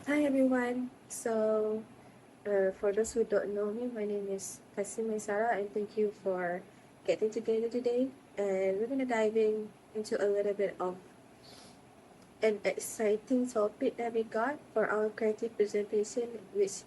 Hi everyone. For those who don't know me, my name is MAISARA, and thank you for getting together today. And we're gonna dive into a little bit of an exciting topic that we got for our creative presentation, which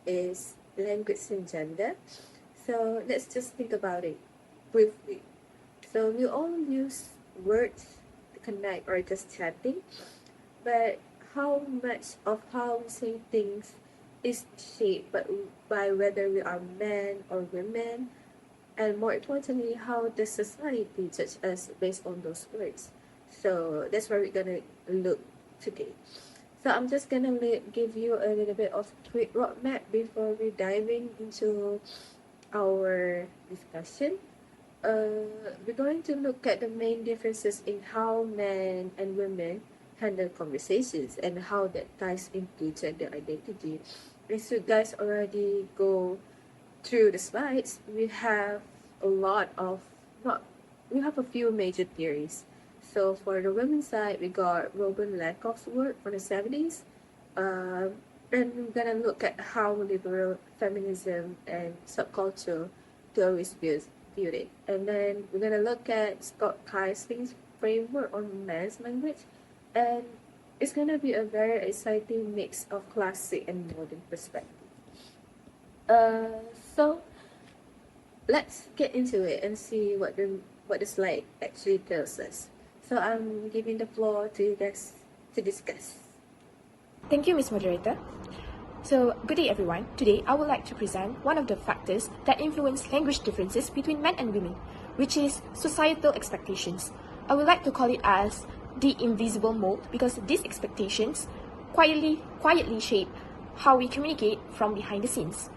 is language and gender. So let's just think about it briefly. So we all use words to connect or just chatting, but how much of how we say things is shaped by whether we are men or women, and more importantly, how the society judges us based on those words. So that's where we're gonna look today. So I'm just gonna give you a little bit of quick roadmap before we diving into our discussion. We're going to look at the main differences in how men and women handle conversations and how that ties into gender identity. As you guys already go through the slides, we have a few major theories. So for the women's side, we got Robin Lakoff's work from the 70s. And we're gonna look at how liberal feminism and subculture theories viewed it. And then we're gonna look at Scott Kaisling's framework on men's language, and it's gonna be a very exciting mix of classic and modern perspective. So let's get into it and see what the slide actually tells us. So I'm giving the floor to you guys to discuss. Thank you, Ms. Moderator. So, good day everyone. Today, I would like to present one of the factors that influence language differences between men and women, which is societal expectations. I would like to call it as the invisible mold because these expectations quietly shape how we communicate from behind the scenes.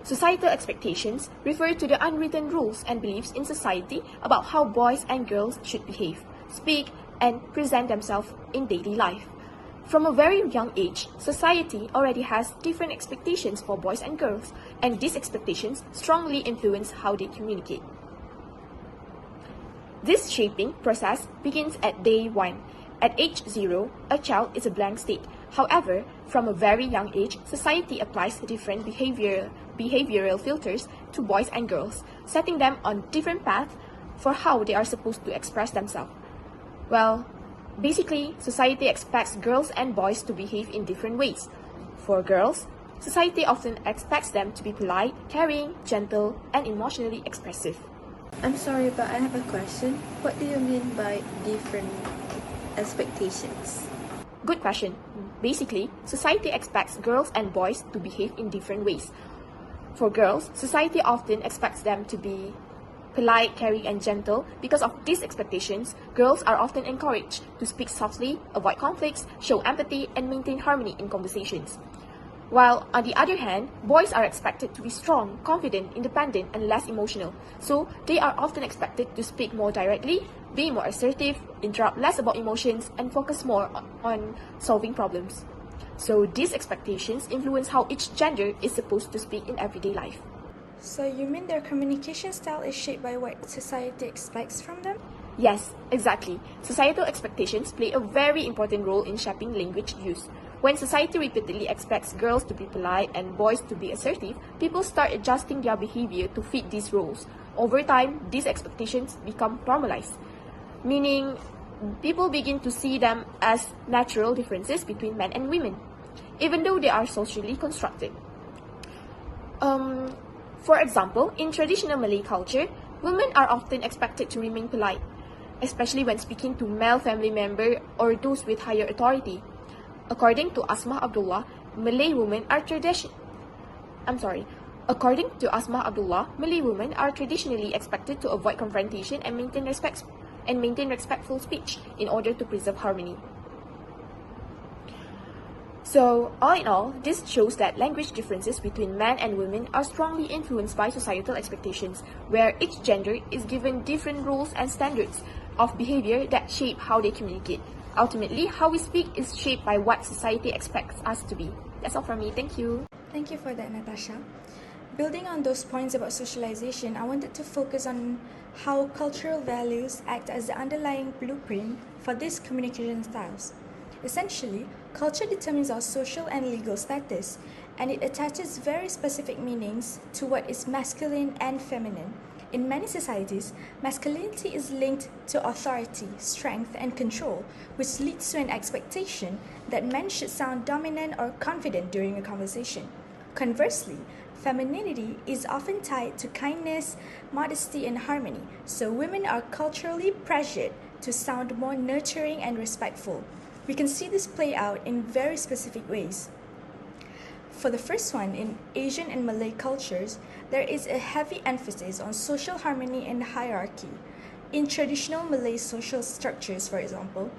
Societal expectations refer to the unwritten rules and beliefs in society about how boys and girls should behave, speak, and present themselves in daily life. From a very young age, society already has different expectations for boys and girls, and these expectations strongly influence how they communicate. This shaping process begins at day 1. At age 0, a child is a blank state. However, from a very young age, society applies different behavioral filters to boys and girls, setting them on different paths for how they are supposed to express themselves. Well, basically, society expects girls and boys to behave in different ways. For girls, society often expects them to be polite, caring, gentle, and emotionally expressive. I'm sorry, but I have a question. What do you mean by different expectations? Good question. Basically, society expects girls and boys to behave in different ways. For girls, society often expects them to be polite, caring, and gentle. Because of these expectations, girls are often encouraged to speak softly, avoid conflicts, show empathy, and maintain harmony in conversations. While, on the other hand, boys are expected to be strong, confident, independent, and less emotional. So, they are often expected to speak more directly, be more assertive, interrupt less about emotions, and focus more on solving problems. So, these expectations influence how each gender is supposed to speak in everyday life. So you mean their communication style is shaped by what society expects from them? Yes, exactly. Societal expectations play a very important role in shaping language use. When society repeatedly expects girls to be polite and boys to be assertive, people start adjusting their behavior to fit these roles. Over time, these expectations become normalized, meaning people begin to see them as natural differences between men and women, even though they are socially constructed. For example, in traditional Malay culture, women are often expected to remain polite, especially when speaking to male family members or those with higher authority. According to Asma Abdullah, Malay women are traditionally expected to avoid confrontation and maintain respectful speech in order to preserve harmony. So, all in all, this shows that language differences between men and women are strongly influenced by societal expectations, where each gender is given different rules and standards of behavior that shape how they communicate. Ultimately, how we speak is shaped by what society expects us to be. That's all from me. Thank you. Thank you for that, Natasha. Building on those points about socialization, I wanted to focus on how cultural values act as the underlying blueprint for these communication styles. Essentially, culture determines our social and legal status, and it attaches very specific meanings to what is masculine and feminine. In many societies, masculinity is linked to authority, strength, and control, which leads to an expectation that men should sound dominant or confident during a conversation. Conversely, femininity is often tied to kindness, modesty, and harmony, so women are culturally pressured to sound more nurturing and respectful. We can see this play out in very specific ways. For the first one, in Asian and Malay cultures, there is a heavy emphasis on social harmony and hierarchy. In traditional Malay social structures, for example,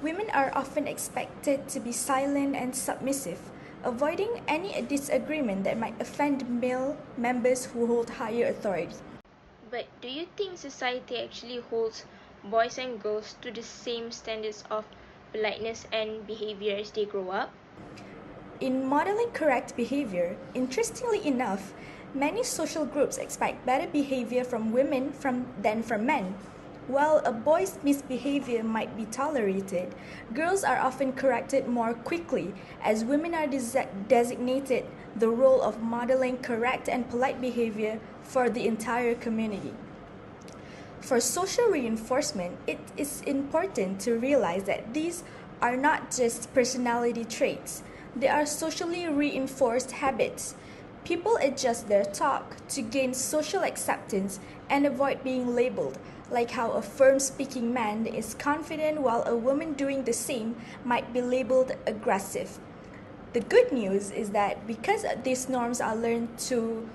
women are often expected to be silent and submissive, avoiding any disagreement that might offend male members who hold higher authority. But do you think society actually holds boys and girls to the same standards of politeness and behavior as they grow up? In modeling correct behavior, interestingly enough, many social groups expect better behavior from women than from men. While a boy's misbehavior might be tolerated, girls are often corrected more quickly as women are designated the role of modeling correct and polite behavior for the entire community. For social reinforcement, it is important to realize that these are not just personality traits. They are socially reinforced habits. People adjust their talk to gain social acceptance and avoid being labeled, like how a firm-speaking man is confident while a woman doing the same might be labeled aggressive. The good news is that because these norms are learned through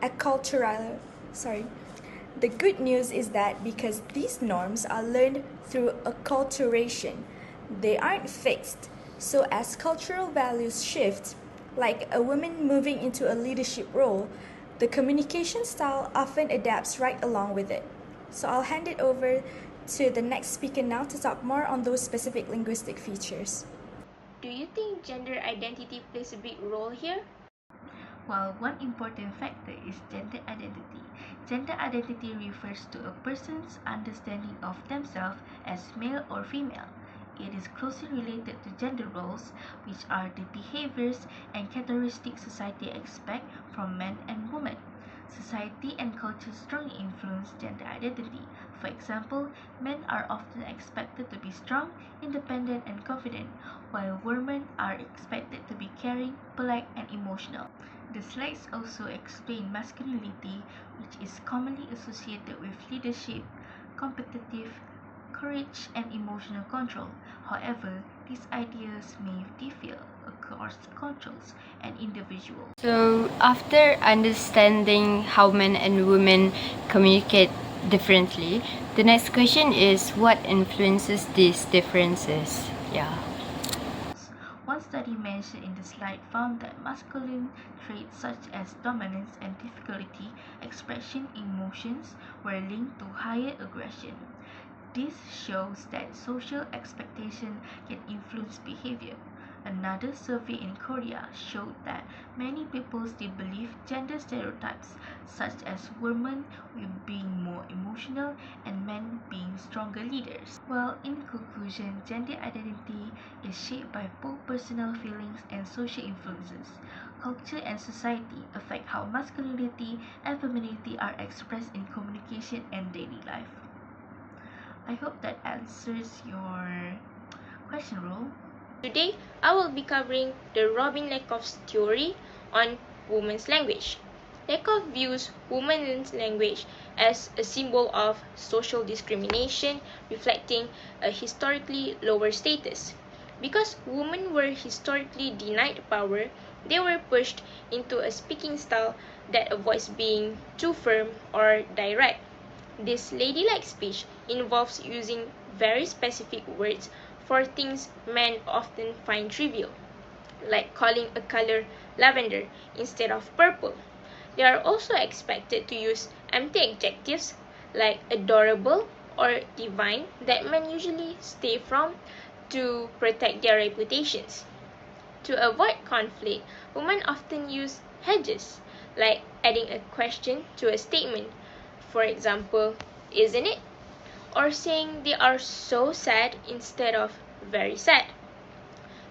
acculturation, they aren't fixed. So as cultural values shift, like a woman moving into a leadership role, the communication style often adapts right along with it. So I'll hand it over to the next speaker now to talk more on those specific linguistic features. Do you think gender identity plays a big role here? Well, one important factor is gender identity. Gender identity refers to a person's understanding of themselves as male or female. It is closely related to gender roles, which are the behaviors and characteristics society expects from men and women. Society and culture strongly influence gender identity. For example, men are often expected to be strong, independent, and confident, while women are expected to be caring, polite, and emotional. The slides also explain masculinity, which is commonly associated with leadership, competitive, courage, and emotional control. However, these ideas may differ across cultures and individuals. So, after understanding how men and women communicate differently, the next question is what influences these differences? Yeah. One study mentioned in the slide found that masculine traits such as dominance and difficulty expressing emotions were linked to higher aggression. This shows that social expectation can influence behavior. Another survey in Korea showed that many people still believe gender stereotypes, such as women being more emotional and men being stronger leaders. Well, in conclusion, gender identity is shaped by both personal feelings and social influences. Culture and society affect how masculinity and femininity are expressed in communication and daily life. I hope that answers your question, Ro. Today, I will be covering the Robin Lakoff's theory on women's language. Lakoff views women's language as a symbol of social discrimination, reflecting a historically lower status. Because women were historically denied power, they were pushed into a speaking style that avoids being too firm or direct. This ladylike speech involves using very specific words for things men often find trivial, like calling a color lavender instead of purple. They are also expected to use empty adjectives like adorable or divine that men usually stay from to protect their reputations. To avoid conflict, women often use hedges, like adding a question to a statement. For example, isn't it? Or saying they are so sad instead of very sad.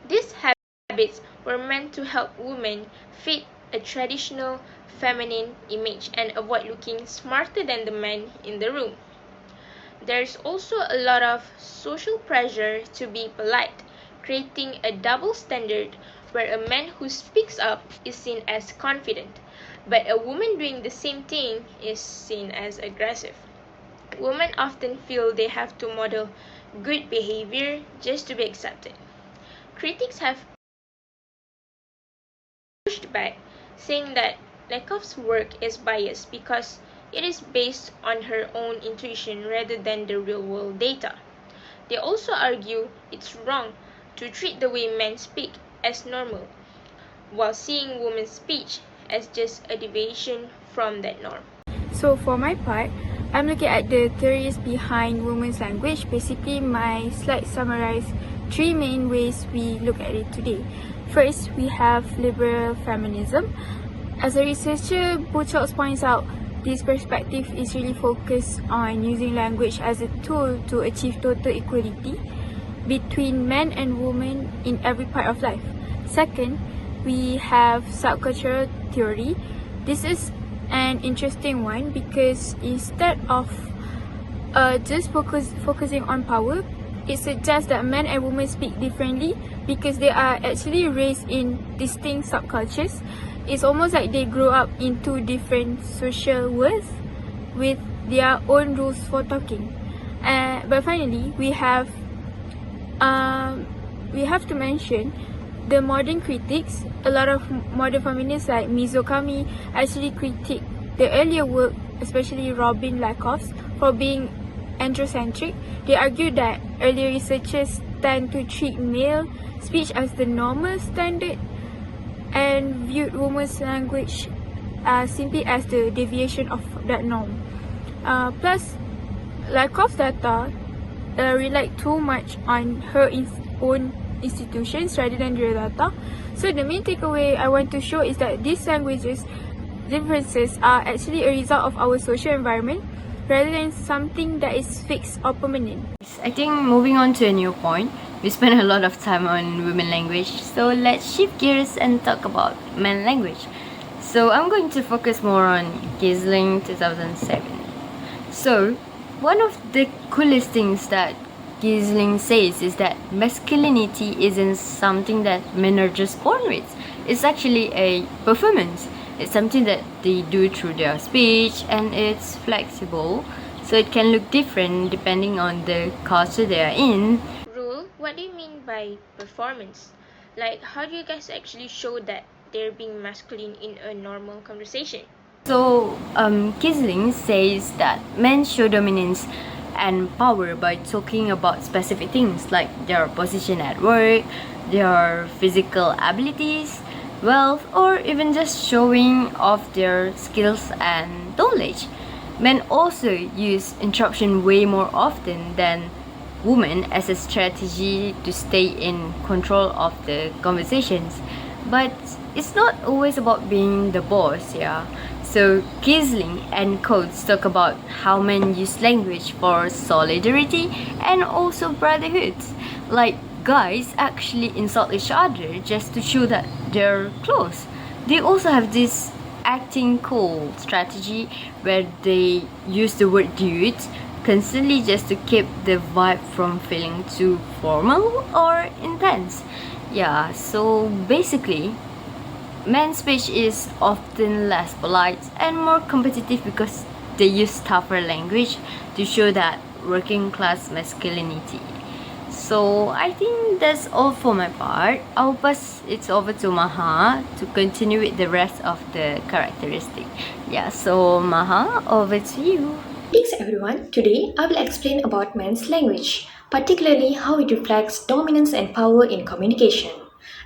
These habits were meant to help women fit a traditional feminine image and avoid looking smarter than the men in the room. There's also a lot of social pressure to be polite, creating a double standard where a man who speaks up is seen as confident, but a woman doing the same thing is seen as aggressive. Women often feel they have to model good behavior just to be accepted. Critics have pushed back, saying that Lekov's work is biased because it is based on her own intuition rather than the real-world data. They also argue it's wrong to treat the way men speak as normal, while seeing women's speech as just a deviation from that norm. So for my part, I'm looking at the theories behind women's language. Basically, my slides summarize three main ways we look at it today. First, we have liberal feminism. As a researcher, Buchholz points out this perspective is really focused on using language as a tool to achieve total equality between men and women in every part of life. Second, we have subcultural theory. This is an interesting one because instead of just focusing on power, it suggests that men and women speak differently because they are actually raised in distinct subcultures. It's almost like they grow up in two different social worlds with their own rules for talking. But finally, we have to mention the modern critics. A lot of modern feminists like Mizokami actually critique the earlier work, especially Robin Lakoff's, for being androcentric. They argue that earlier researchers tend to treat male speech as the normal standard and viewed women's language simply as the deviation of that norm. Plus, Lakoff's data relied too much on her own institutions rather than real data. So the main takeaway I want to show is that these languages differences are actually a result of our social environment rather than something that is fixed or permanent. I think moving on to a new point, we spent a lot of time on women language, so let's shift gears and talk about men language. So I'm going to focus more on Gizling 2007. So one of the coolest things that Gizling says is that masculinity isn't something that men are just born with. It's actually a performance. It's something that they do through their speech, and it's flexible, so it can look different depending on the culture they are in. Rule, what do you mean by performance? Like, how do you guys actually show that they're being masculine in a normal conversation? So, Gizling says that men show dominance and power by talking about specific things like their position at work, their physical abilities, wealth, or even just showing off their skills and knowledge. Men also use interruption way more often than women as a strategy to stay in control of the conversations. But it's not always about being the boss, yeah. So Gizling and Coates talk about how men use language for solidarity and also brotherhood. Like, guys actually insult each other just to show that they're close. They also have this acting cool strategy where they use the word dude constantly just to keep the vibe from feeling too formal or intense. Yeah, so basically, men's speech is often less polite and more competitive because they use tougher language to show that working class masculinity. So I think that's all for my part. I'll pass it over to Maha to continue with the rest of the characteristic. Yeah, so Maha, over to you. Thanks everyone. Today I will explain about men's language, particularly how it reflects dominance and power in communication.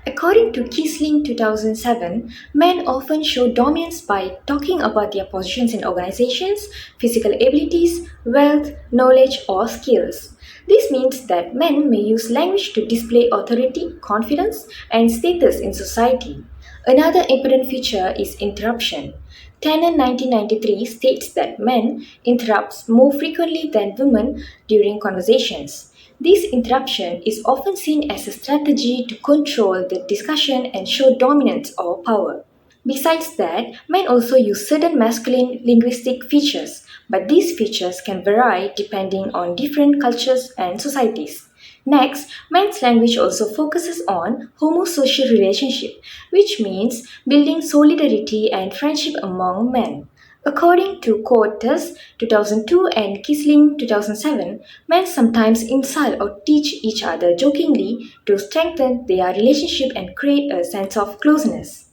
According to Gizling 2007, men often show dominance by talking about their positions in organizations, physical abilities, wealth, knowledge, or skills. This means that men may use language to display authority, confidence, and status in society. Another important feature is interruption. Tannen 1993 states that men interrupt more frequently than women during conversations. This interruption is often seen as a strategy to control the discussion and show dominance or power. Besides that, men also use certain masculine linguistic features, but these features can vary depending on different cultures and societies. Next, men's language also focuses on homosocial relationship, which means building solidarity and friendship among men. According to Coates 2002 and Kisling 2007, men sometimes insult or teach each other jokingly to strengthen their relationship and create a sense of closeness.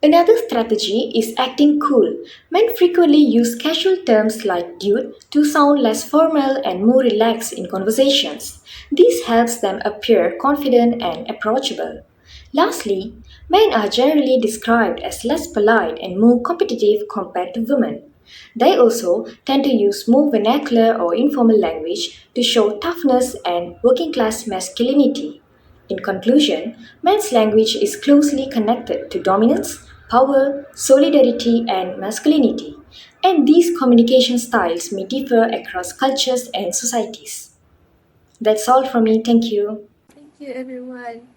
Another strategy is acting cool. Men frequently use casual terms like dude to sound less formal and more relaxed in conversations. This helps them appear confident and approachable. Lastly, men are generally described as less polite and more competitive compared to women. They also tend to use more vernacular or informal language to show toughness and working class masculinity. In conclusion, men's language is closely connected to dominance, power, solidarity, and masculinity, and these communication styles may differ across cultures and societies. That's all from me, thank you. Thank you, everyone.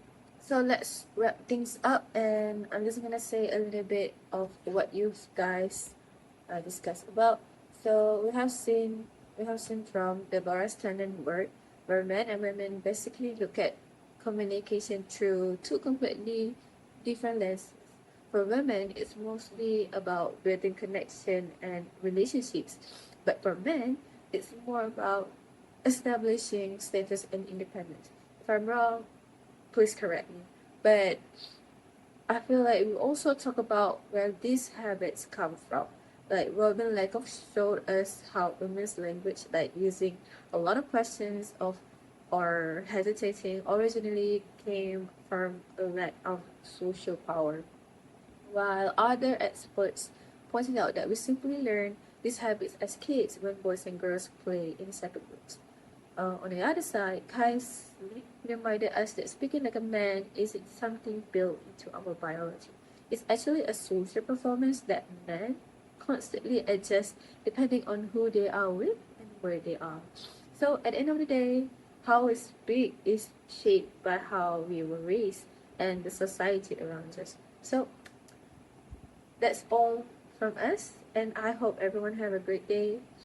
So let's wrap things up, and I'm just gonna say a little bit of what you guys discussed about. So we have seen from the Barra Standard work where men and women basically look at communication through two completely different lenses. For women, it's mostly about building connection and relationships, but for men, it's more about establishing status and independence. If I'm wrong, please correct me. But I feel like we also talk about where these habits come from. Like Robin Lakoff showed us how women's language, like using a lot of questions of or hesitating, originally came from a lack of social power. While other experts pointed out that we simply learn these habits as kids when boys and girls play in separate groups. On the other side, Kai's reminded us that speaking like a man isn't something built into our biology. It's actually a social performance that men constantly adjust depending on who they are with and where they are. So at the end of the day, how we speak is shaped by how we were raised and the society around us. So that's all from us, and I hope everyone have a great day.